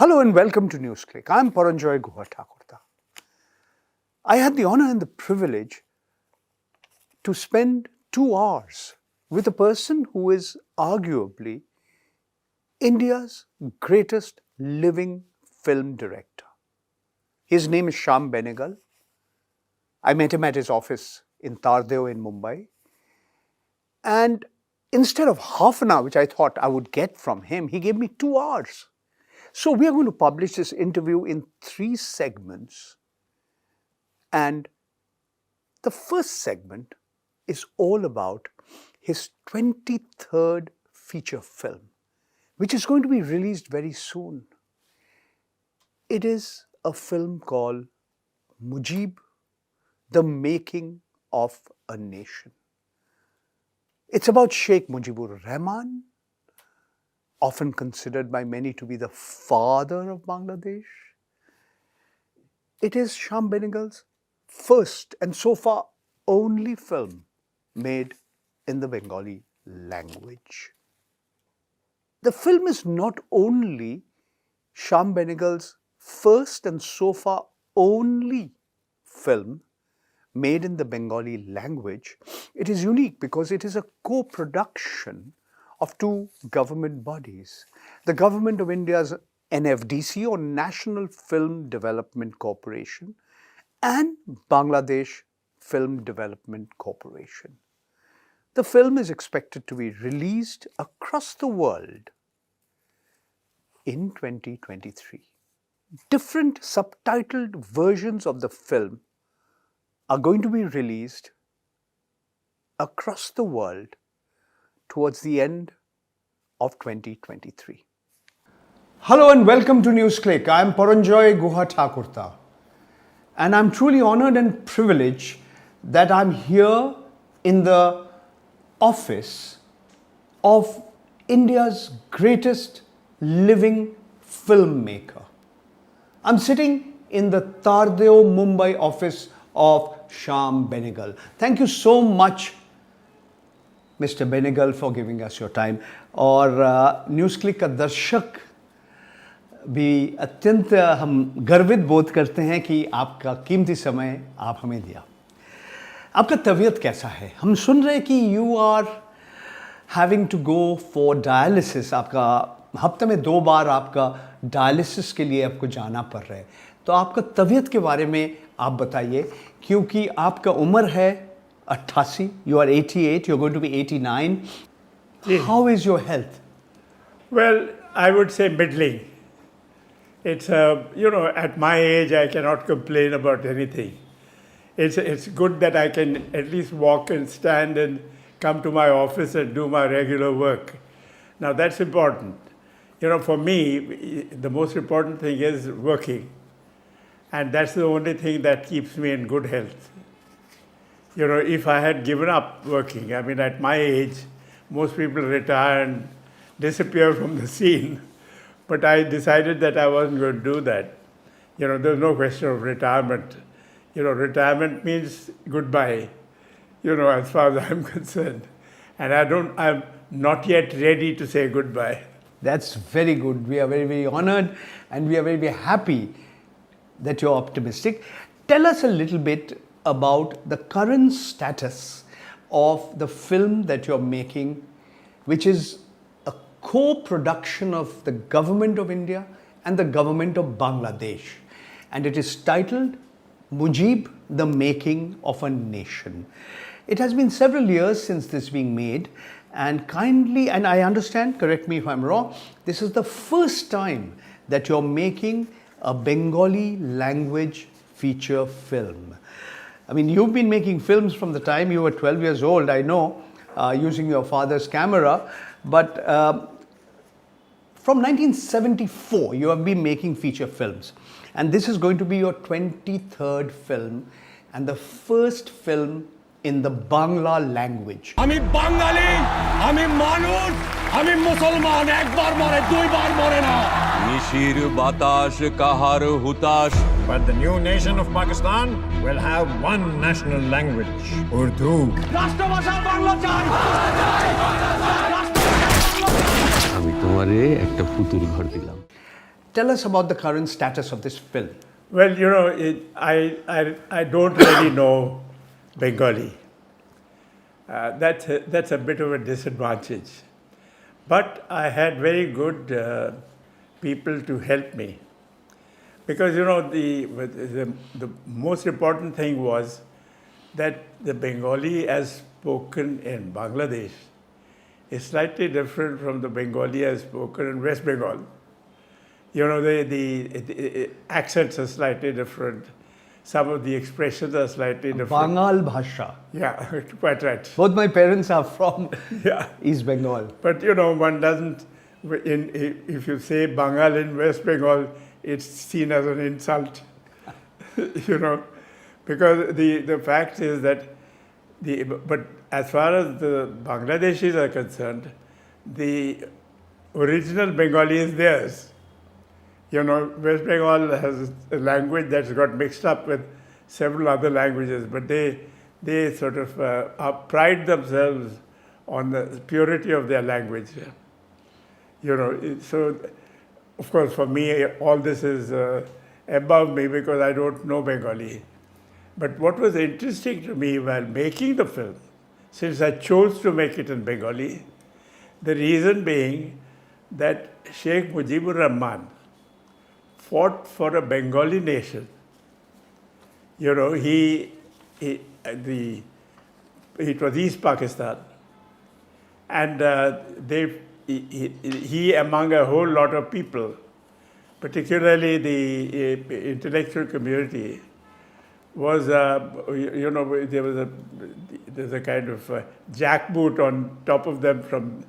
Hello and welcome to NewsClick. I'm Paranjoy Guha Thakurta. I had the honor and the privilege to spend 2 hours with a person who is arguably India's greatest living film director. His name is Shyam Benega. I met him at his office in Tardeo in Mumbai. And instead of half an hour, which I thought I would get from him, he gave me 2 hours. So we are going to publish this interview in 3 segments. And the first segment is all about his 23rd feature film, which is going to be released very soon. It is a film called Mujib, The Making of a Nation. It's about Sheikh Mujibur Rahman, often considered by many to be the father of Bangladesh. It is Shyam Benegal's first and so far only film made in the Bengali language. The film is not only Shyam Benegal's first and so far only film made in the Bengali language, it is unique because it is a co-production of 2 government bodies. The Government of India's NFDC or National Film Development Corporation and Bangladesh Film Development Corporation. The film is expected to be released across the world in 2023. Different subtitled versions of the film are going to be released across the world towards the end of 2023. Hello and welcome to NewsClick. I am Paranjoy Guha Thakurta. And I'm truly honored and privileged that I'm here in the office of India's greatest living filmmaker. I'm sitting in the Tardeo, Mumbai office of Shyam Benegal. Thank you so much, Mr. Benegal, for giving us your time. और न्यूज़क्लिक का दर्शक भी अत्यंत हम गर्वित बोध करते हैं कि आपका कीमती समय आप हमें दिया. आपका तबीयत कैसा है? हम सुन रहे हैं कि you are having to go for dialysis. आपका हफ्ते में 2 बार आपका डायलिसिस के लिए आपको जाना पड़ रहा है. तो आपका तबीयत के बारे में आप बताइए, क्योंकि आपका उम्र है 88, you are 88, you're going to be 89. Yeah. How is your health? Well, I would say middling. It's, at my age, I cannot complain about anything. It's good that I can at least walk and stand and come to my office and do my regular work. Now, that's important. For me, the most important thing is working. And that's the only thing that keeps me in good health. If I had given up working, at my age, most people retire and disappear from the scene. But I decided that I wasn't going to do that. There's no question of retirement. Retirement means goodbye, as far as I'm concerned. And I'm not yet ready to say goodbye. That's very good. We are very, very honored and we are very, very happy that you're optimistic. Tell us a little bit about the current status of the film that you're making, which is a co-production of the Government of India and the Government of Bangladesh. And it is titled Mujib, The Making of a Nation. It has been several years since this being made, and I understand, correct me if I'm wrong, this is the first time that you're making a Bengali language feature film. You've been making films from the time you were 12 years old, I know, using your father's camera, but from 1974, you have been making feature films. And this is going to be your 23rd film and the first film in the Bangla language. আমি বাঙালি, আমি মানুষ, আমি মুসলমান, একবার মরে, দুইবার মরে না। নিশির বাতাস কাহার হুতাশ। But the new nation of Pakistan will have one national language, Urdu. রাষ্ট্রভাষা বাংলা চাই। আমি তোমারে একটা ফুতুর ঘর দিলাম। Tell us about the current status of this film. Well, I don't really know Bengali. That's a bit of a disadvantage. But I had very good people to help me. Because, the most important thing was that the Bengali as spoken in Bangladesh is slightly different from the Bengali as spoken in West Bengal. The accents are slightly different. Some of the expressions are slightly different. Bangal Bhasha. Yeah, quite right. Both my parents are from Yeah. East Bengal. But, one doesn't, if you say Bengal in West Bengal, it's seen as an insult, because the fact is that but as far as the Bangladeshis are concerned, the original Bengali is theirs. West Bengal has a language that's got mixed up with several other languages, but they sort of pride themselves on the purity of their language. So of course for me all this is above me because I don't know Bengali. But what was interesting to me while making the film, since I chose to make it in Bengali, the reason being that Sheikh Mujibur Rahman fought for a Bengali nation. It was East Pakistan, and he among a whole lot of people, particularly the intellectual community, was there's a kind of jackboot on top of them from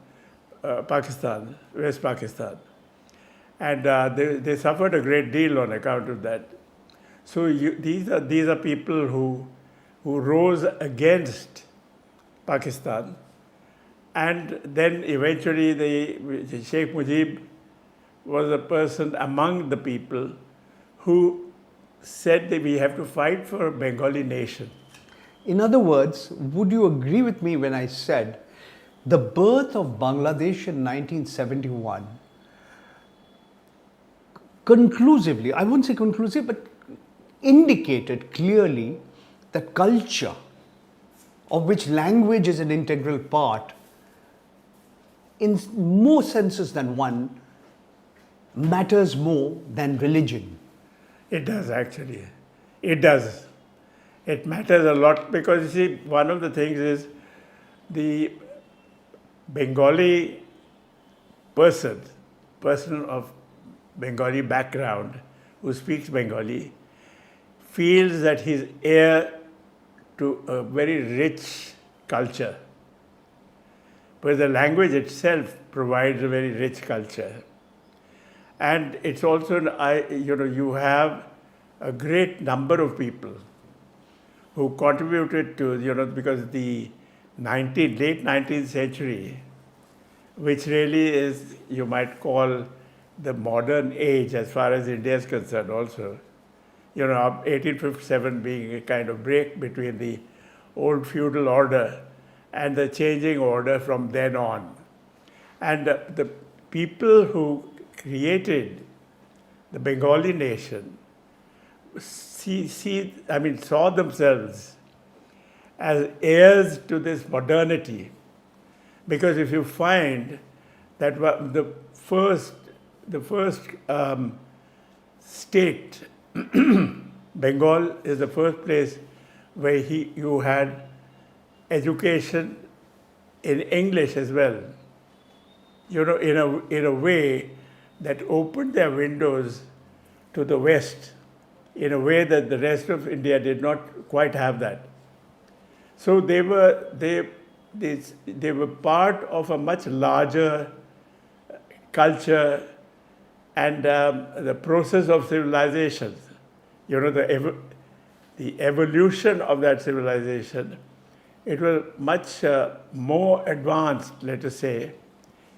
Pakistan, West Pakistan. And they suffered a great deal on account of that. So these are people who rose against Pakistan, and then eventually the Sheikh Mujib was a person among the people who said that we have to fight for a Bengali nation. In other words, would you agree with me when I said the birth of Bangladesh in 1971 conclusively, I wouldn't say conclusive, but indicated clearly that culture, of which language is an integral part, in more senses than one, matters more than religion? It does actually. It does. It matters a lot because you see, one of the things is the Bengali person of Bengali background who speaks Bengali feels that he's heir to a very rich culture, but the language itself provides a very rich culture. And it's also, you have a great number of people who contributed to, because the late 19th century, which really is, you might call the modern age as far as India is concerned also. 1857 being a kind of break between the old feudal order and the changing order from then on. And the people who created the Bengali nation saw themselves as heirs to this modernity. Because if you find that the first state, Bengal is the first place where you had education in English as well. In a way that opened their windows to the West in a way that the rest of India did not quite have that. So they were part of a much larger culture and the process of civilization. The evolution of that civilization, it was much more advanced, let us say,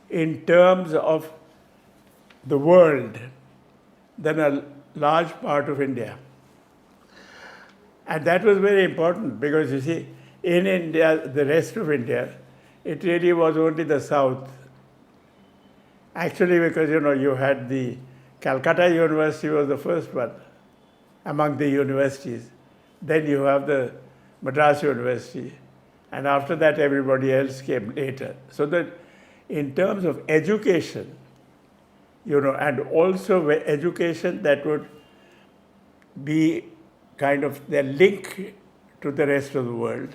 in terms of the world than a large part of India. And that was very important because you see, in India, the rest of India, it really was only the south. Actually, because you had the Calcutta University was the first one among the universities. Then you have the Madras University. And after that, everybody else came later. So that in terms of education, and also education that would be kind of the link to the rest of the world,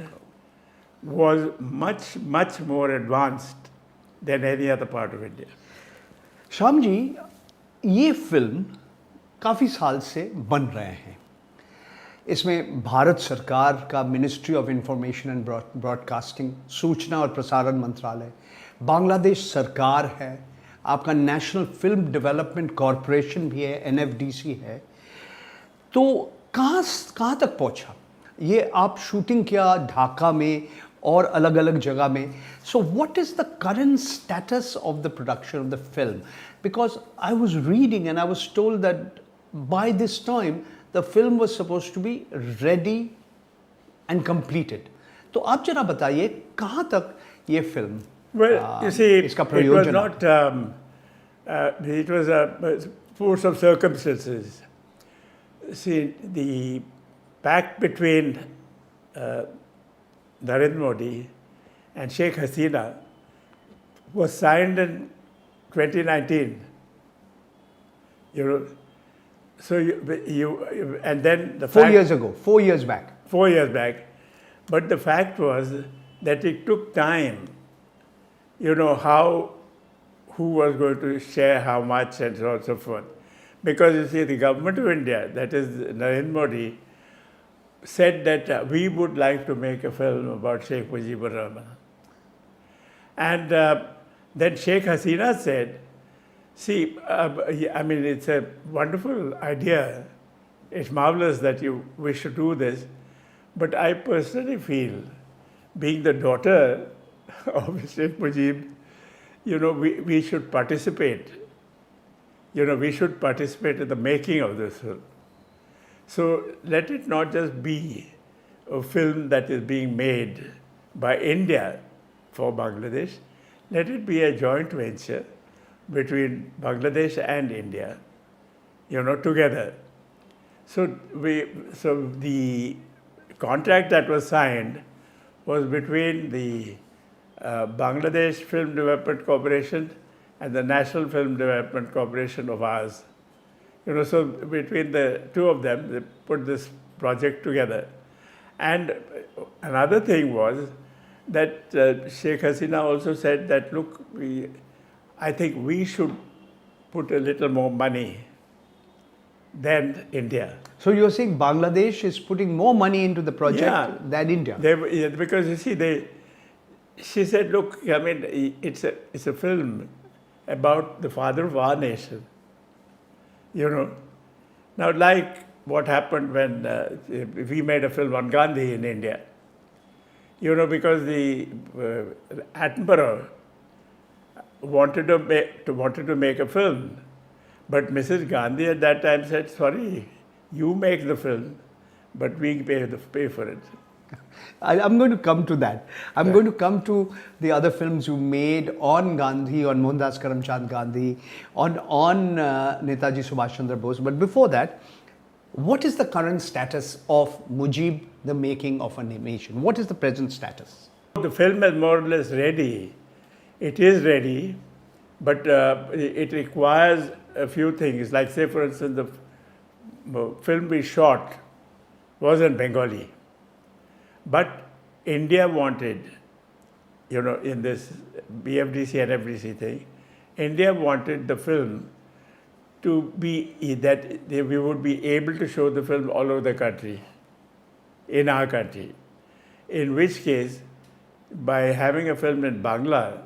was much, much more advanced than any other part of India. Shyam ji, ये film काफ़ी साल से बन रहे हैं. इसमें भारत सरकार का ministry of information and broadcasting, सूचना और प्रसारण मंत्रालय, बांग्लादेश सरकार है, आपका नेशनल फिल्म डेवलपमेंट कॉरपोरेशन भी है, NFDC है. तो कहाँ तक पहुँचा ये? आप शूटिंग किया ढाका में और अलग अलग जगह में. So what is the current status of the production of the film? Because I was reading and I was told that by this time the film was supposed to be ready and completed. तो आप जरा बताइए कहाँ तक ये film Well, you see, इसका it was प्रयोजन not, it was a force of circumstances. See, the pact between Narendra Modi and Sheikh Hasina was signed in 2019. So and then the 4 fact, years ago, 4 years back. 4 years back. But the fact was that it took time, who was going to share how much and so on and so forth. Because you see, the government of India, that is Narendra Modi, said that we would like to make a film about Sheikh Mujibur Rahman. And then Sheikh Hasina said, see, I mean, it's a wonderful idea. It's marvelous that you wish to do this. But I personally feel, being the daughter of Sheikh Mujib, we should participate. We should participate in the making of this film. So let it not just be a film that is being made by India for Bangladesh. Let it be a joint venture between Bangladesh and India, together. So the contract that was signed was between the Bangladesh Film Development Corporation and the National Film Development Corporation of ours. So between the two of them, they put this project together. And another thing was that Sheikh Hasina also said that, look, I think we should put a little more money than India. So you're saying Bangladesh is putting more money into the project Yeah. than India? Because you see, she said, look, I mean, it's a film about the father of our nation. Now, like what happened when we made a film on Gandhi in India. Because the Attenborough wanted to make a film, but Mrs. Gandhi at that time said, sorry, you make the film, but we pay for it. I'm going to come to that. I'm going to come to the other films you made on Gandhi, on Mohandas Karamchand Gandhi, on Netaji Subhash Chandra Bose. But before that, what is the current status of Mujib, the making of a nation? What is the present status? The film is more or less ready. It is ready, but it requires a few things. Like, say, for instance, the film we shot was in Bengali. But India wanted, in this BFDC and FDC thing, India wanted the film to be that we would be able to show the film all over the country, in our country. In which case, by having a film in Bangla,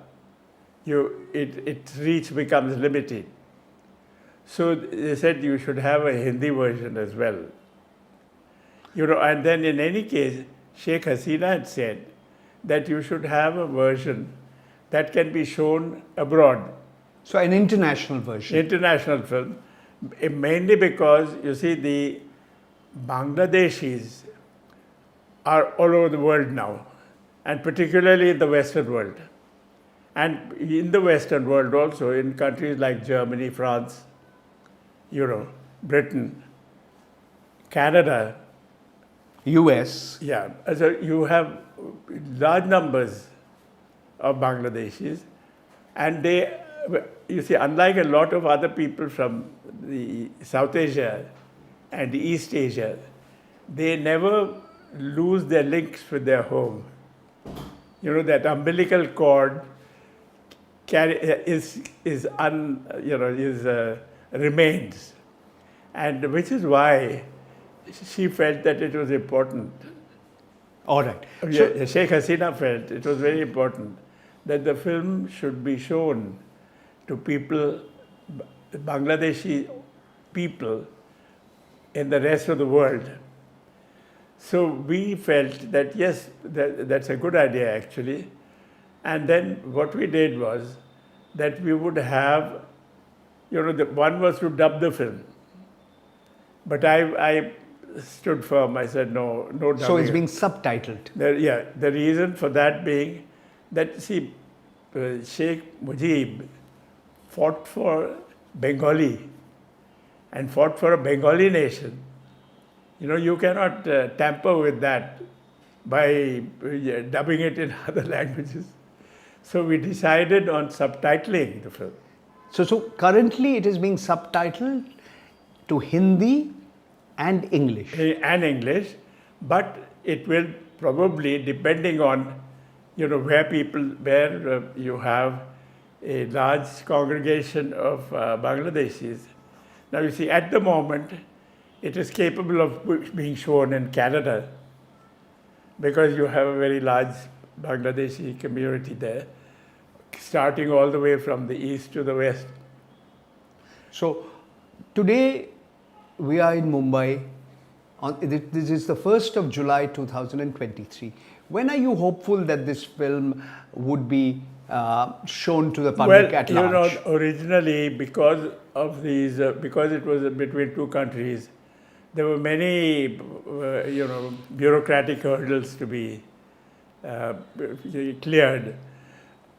its reach becomes limited. So they said you should have a Hindi version as well. And then in any case, Sheikh Hasina had said that you should have a version that can be shown abroad. So an international version. International film, mainly because, you see, the Bangladeshis are all over the world now, and particularly in the Western world. And in the Western world also, in countries like Germany, France, Britain, Canada. US. Yeah, so you have large numbers of Bangladeshis, and they, you see, unlike a lot of other people from the South Asia and East Asia, they never lose their links with their home. That umbilical cord remains, and which is why she felt that it was important. All right. Sheikh Hasina felt it was very important that the film should be shown to people, Bangladeshi people in the rest of the world. So we felt that yes, that's a good idea actually. And then what we did was that we would have, one was to dub the film. But I stood firm. I said no dubbing. So it's being subtitled. The reason for that being that, see, Sheikh Mujib fought for Bengali and fought for a Bengali nation. You cannot tamper with that by dubbing it in other languages. So we decided on subtitling the film. So currently it is being subtitled to Hindi and English. And English, but it will probably, depending on, where you have a large congregation of Bangladeshis. Now you see, at the moment, it is capable of being shown in Canada because you have a very large Bangladeshi community there, starting all the way from the east to the west. So today we are in Mumbai. This is the 1st of July 2023. When are you hopeful that this film would be shown to the public at large? Originally, because of these, because it was between two countries, there were many, bureaucratic hurdles to be cleared.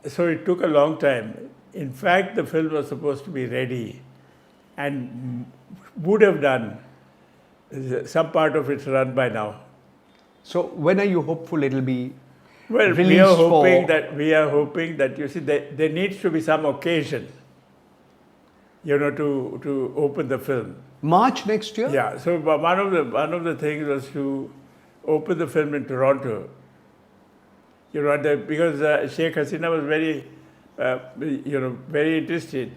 So it took a long time. In fact, the film was supposed to be ready and would have done some part of its run by now. So when are you hopeful it'll be released? We are hoping that you see there needs to be some occasion, to open the film. March next year? Yeah. So one of the things was to open the film in Toronto. Because Sheikh Hasina was very interested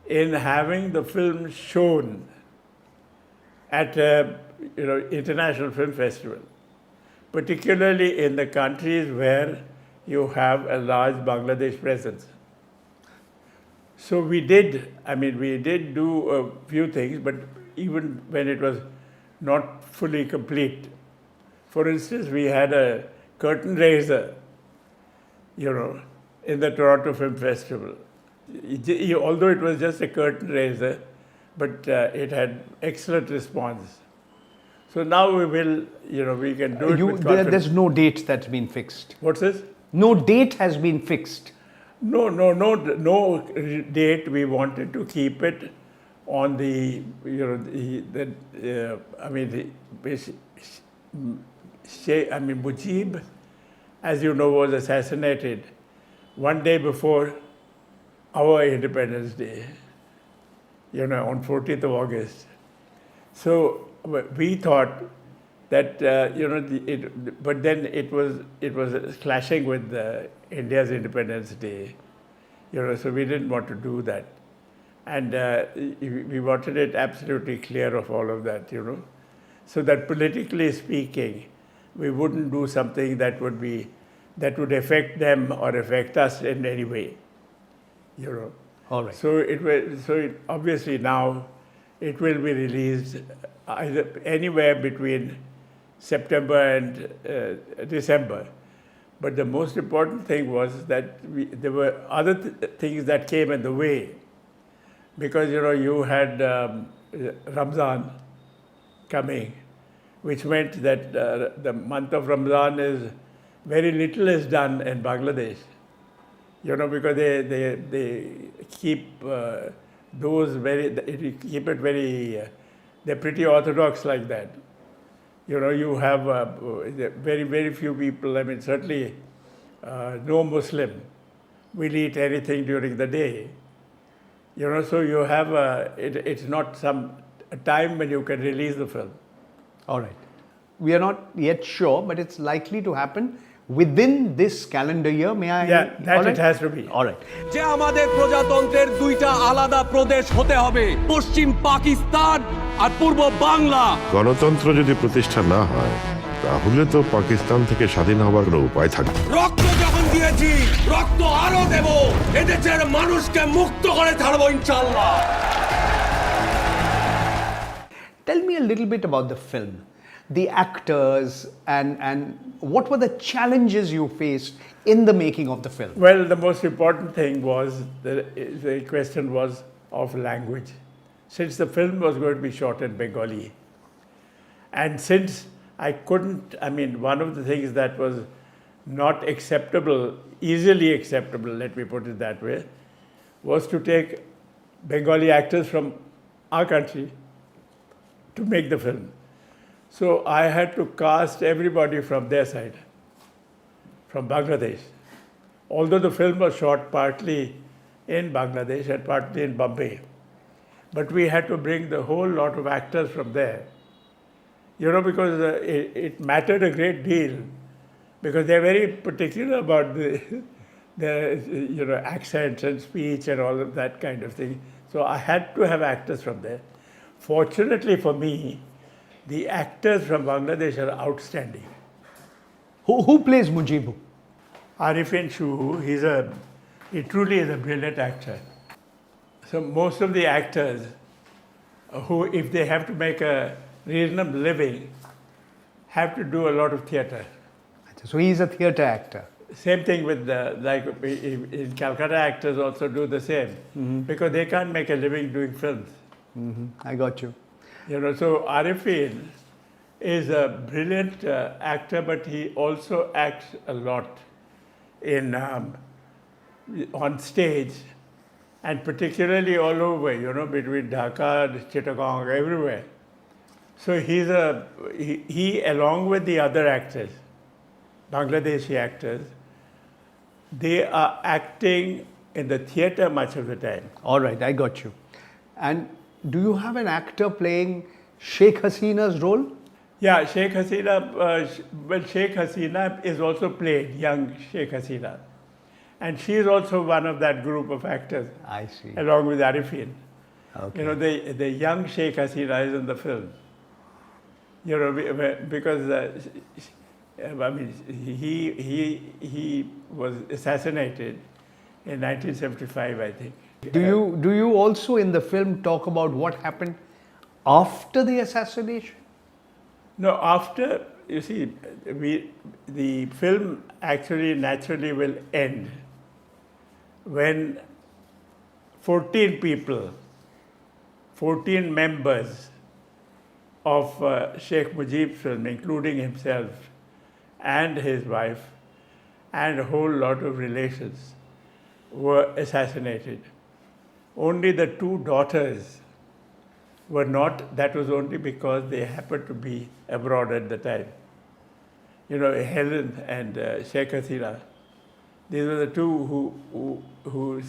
in having the film shown at international film festival, particularly in the countries where you have a large Bangladesh presence. So we did do a few things, but even when it was not fully complete. For instance, we had a curtain raiser, in the Toronto Film Festival. Although it was just a curtain raiser, but it had excellent response. So now we can do it with confidence. There's no date that's been fixed. What's this? No date has been fixed. No date. We wanted to keep it on Mujib, as you know, was assassinated one day before our Independence Day, on 14th of August. So we thought that, but then it was clashing with India's Independence Day, so we didn't want to do that. And we wanted it absolutely clear of all of that, so that politically speaking, we wouldn't do something that would affect them or affect us in any way, All right. So obviously now it will be released either anywhere between September and December. But the most important thing was that there were other things that came in the way, because you had Ramzan coming, which meant that the month of Ramzan is very little is done in Bangladesh, because they keep those keep it very, they're pretty orthodox like that. You know, you have very, very few people, I mean, certainly no Muslim will eat anything during the day. You know, so you have it's not a time when you can release the film. All right. We are not yet sure, but it's likely to happen within this calendar year. May I? Yeah, that all it has to be. All right. যে আমাদের প্রজাতন্ত্রের দুইটা আলাদা প্রদেশ হতে হবে, পশ্চিম পাকিস্তান আর পূর্ব বাংলা। গণতন্ত্র যদি প্রতিষ্ঠা না হয় তাহলে তো পাকিস্তান থেকে স্বাধীন হবার কোনো উপায় থাকবে না। রক্ত যখন দিয়েছি, রক্ত আরো দেব, এদেশের মানুষকে মুক্ত করে ছাড়বো ইনশাআল্লাহ। Tell me a little bit about the film, the actors, and what were the challenges you faced in the making of the film? Well, the most important thing was the question was of language. Since the film was going to be shot in Bengali, and since I couldn't, I mean, one of the things that was not acceptable, easily acceptable, let me put it that way, was to take Bengali actors from our country to make the film. So I had to cast everybody from their side, from Bangladesh. Although the film was shot partly in Bangladesh and partly in Bombay, but we had to bring the whole lot of actors from there. You know, because it mattered a great deal, because they're very particular about the you know, accents and speech and all of that kind of thing. So I had to have actors from there. Fortunately for me, the actors from Bangladesh are outstanding. Who plays Mujibu? Arifin Shu, he truly is a brilliant actor. So most of the actors who, if they have to make a reasonable living, have to do a lot of theatre. So he's a theatre actor. Same thing with like in Calcutta, actors also do the same, because they can't make a living doing films. I got you. You know, so Arifin is a brilliant actor, but he also acts a lot in on stage, and particularly all over. You know, between Dhaka, Chittagong, everywhere. So he along with the other actors, Bangladeshi actors, they are acting in the theatre much of the time. All right, I got you. And do you have an actor playing Sheikh Hasina's role? Yeah, Sheikh Hasina, well, Sheikh Hasina is also played, young Sheikh Hasina. And she is also one of that group of actors, I see. along with Arifin. Okay. You know, the young Sheikh Hasina is in the film. You know, because I mean, he was assassinated in 1975, I think. Do you also in the film talk about what happened after the assassination? No, after, you see, the film actually naturally will end when 14 people, 14 members of Sheikh Mujib's film, including himself and his wife and a whole lot of relations, were assassinated. Only the two daughters were not. That was only because they happened to be abroad at the time. You know, Helen and Sheikh Hasina. These were the two who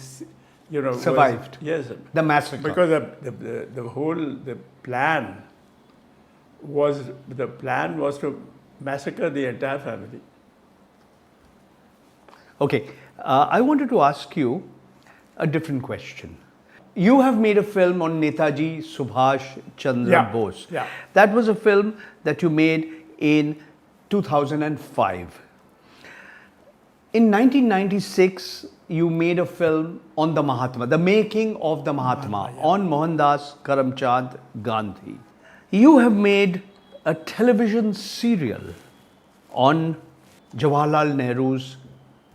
you know, Survived. Yes. The massacre. Because the plan was to massacre the entire family. Okay, I wanted to ask you a different question. You have made a film on Netaji Subhash Chandra Yeah, Bose. yeah. That was a film that you made in 2005. In 1996, you made a film on the Mahatma, the making of the Mahatma, on Mohandas Karamchand Gandhi. You have made a television serial on Jawaharlal Nehru's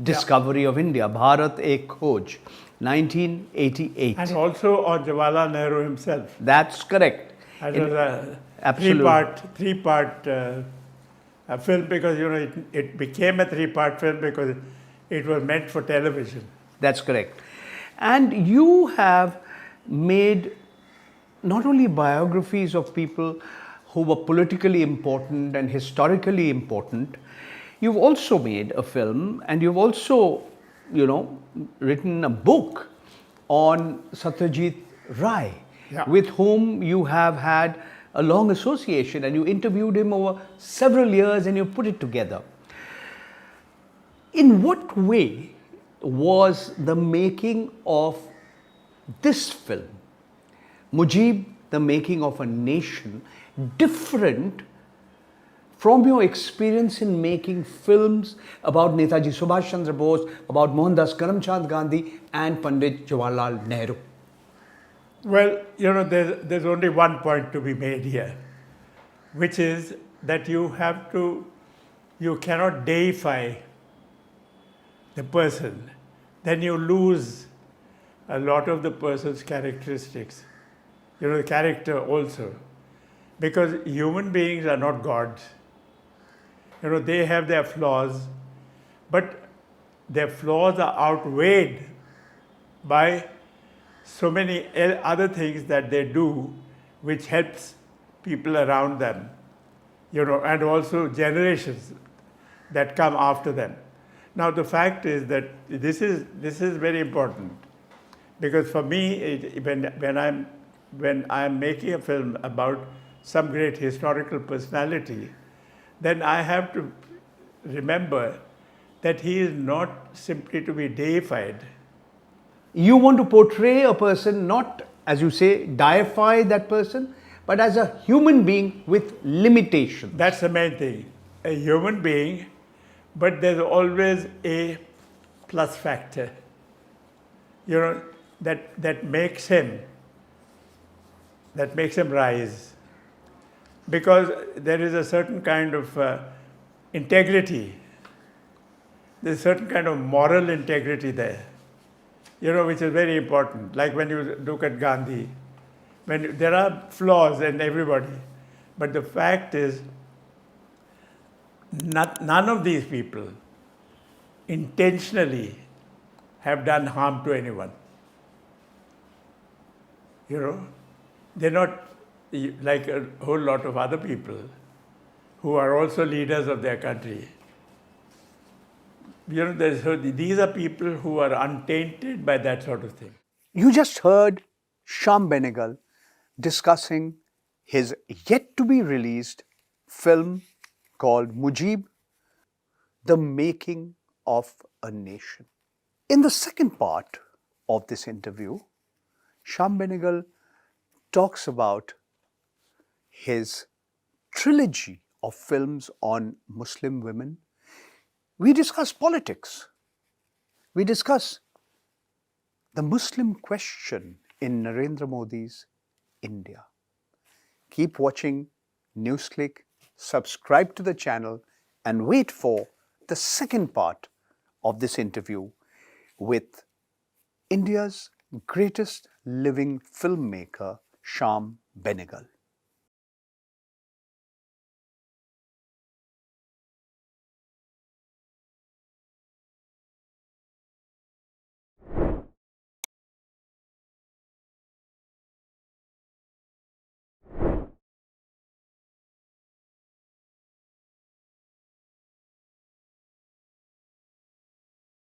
discovery of India, Bharat Ek Khoj, 1988. And also on Jawaharlal Nehru himself. That's correct. That In- was a Absolute. three-part film, because you know it became a three-part film because it was meant for television. That's correct. And you have made not only biographies of people who were politically important and historically important, you've also made a film and you've also, written a book on Satyajit Ray, Yeah. with whom you have had a long association and you interviewed him over several years and you put it together. In what way was the making of this film, Mujib, the making of a nation, different from your experience in making films about Netaji Subhash Chandra Bose, about Mohandas Karamchand Gandhi and Pandit Jawaharlal Nehru? Well, there's only one point to be made here, which is that you cannot deify the person. Then you lose a lot of the person's characteristics, the character also. Because human beings are not gods. They have their flaws, but their flaws are outweighed by so many other things that they do which helps people around them, and also generations that come after them. Now the fact is that this is very important, because for me, when I'm making a film about some great historical personality, then I have to remember that he is not simply to be deified. You want to portray a person, not, as you say, deify that person, but as a human being with limitations. That's the main thing. A human being, but there's always a plus factor, that makes him rise. Because there is a certain kind of integrity, there's a certain kind of moral integrity there, which is very important. Like when you look at Gandhi, there are flaws in everybody, but the fact is, none of these people intentionally have done harm to anyone. They're not like a whole lot of other people who are also leaders of their country. These are people who are untainted by that sort of thing. You just heard Shyam Benega discussing his yet to be released film called Mujib, the making of a nation. In the second part of this interview, Shyam Benega talks about his trilogy of films on Muslim women. We discuss politics. We discuss the Muslim question in Narendra Modi's India. Keep watching NewsClick, subscribe to the channel, and wait for the second part of this interview with India's greatest living filmmaker, Shyam Benega.